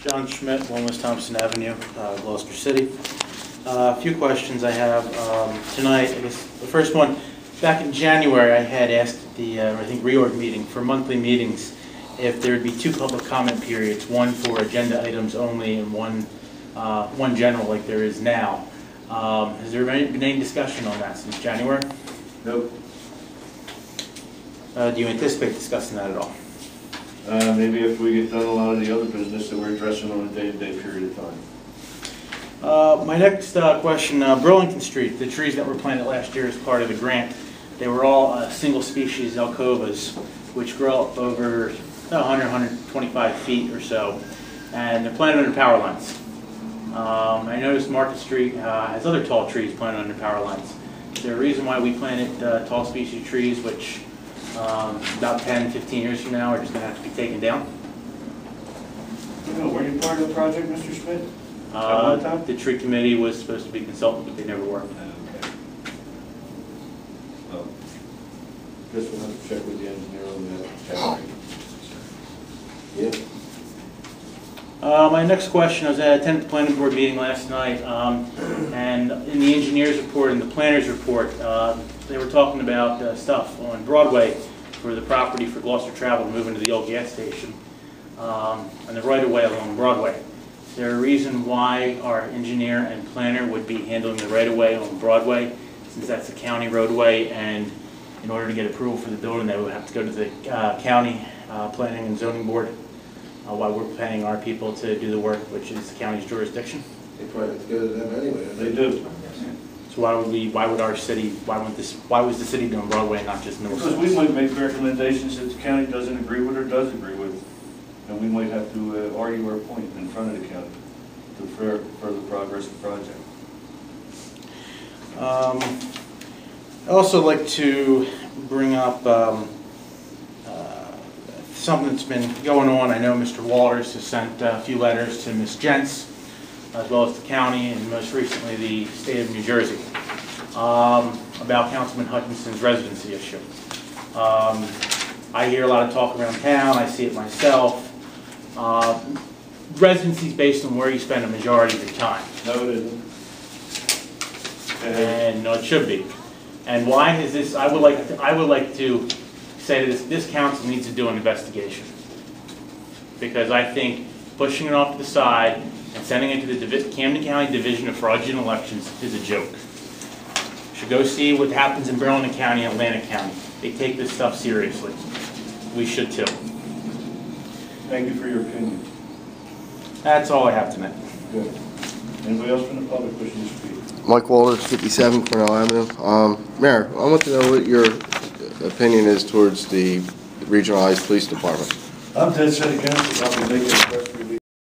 John Schmidt, 1 West Thompson Avenue, Gloucester City. A few questions I have tonight. I guess the first one, back in January, I had asked the, I think, reorg meeting for monthly meetings if there would be 2 public comment periods, one for agenda items only and one general like there is now. Has there been any discussion on that since January? Nope. Do you anticipate discussing that at all? Maybe if we get done a lot of the other business that we're addressing on a day-to-day period of time. My next question, Burlington Street, the trees that were planted last year as part of the grant, they were all single species alcovas, which grow up over 100, 125 feet or so, and they're planted under power lines. I noticed Market Street has other tall trees planted under power lines. Is there a reason why we planted tall species trees, which about 10, 15 years from now are just going to have to be taken down? Were you part of the project, Mr. Schmidt? The tree committee was supposed to be consulted, but they never were. Okay. Well, guess we'll have to check with the engineer on that. Yeah. My next question, I was at a 10th planning board meeting last night, and in the engineer's report and the planner's report, they were talking about stuff on Broadway for the property for Gloucester Travel to move into the old gas station and the right-of-way along Broadway. Is there a reason why our engineer and planner would be handling the right-of-way on Broadway, since that's a county roadway, and in order to get approval for the building, they would have to go to the county planning and zoning board, while we're paying our people to do the work, which is the county's jurisdiction? They probably have to go to them anyway. They do. So why was the city doing Broadway and not just Middlesex? Because we might make recommendations that the county doesn't agree with or does agree with. And we might have to argue our point in front of the county to further progress the project. I'd also like to bring up something that's been going on. I know Mr. Walters has sent a few letters to Ms. Jentz, as well as the county, and most recently the state of New Jersey, about Councilman Hutchinson's residency issue. I hear a lot of talk around town, I see it myself. Residency is based on where you spend a majority of your time. No, it isn't. And no, it should be. And why is this? I would like to say that this council needs to do an investigation, because I think pushing it off to the side and sending it to the Camden County Division of Fraudulent Elections is a joke. You should go see what happens in Burlington County and Atlantic County. They take this stuff seriously. We should too. Thank you for your opinion. That's all I have tonight. Good. Anybody else from the public wishing to speak? Mike Walters, 57 Cornell Avenue. Mayor, I want to know what your opinion is towards the regionalized police department. I'm dead set against it. I'll be making a press release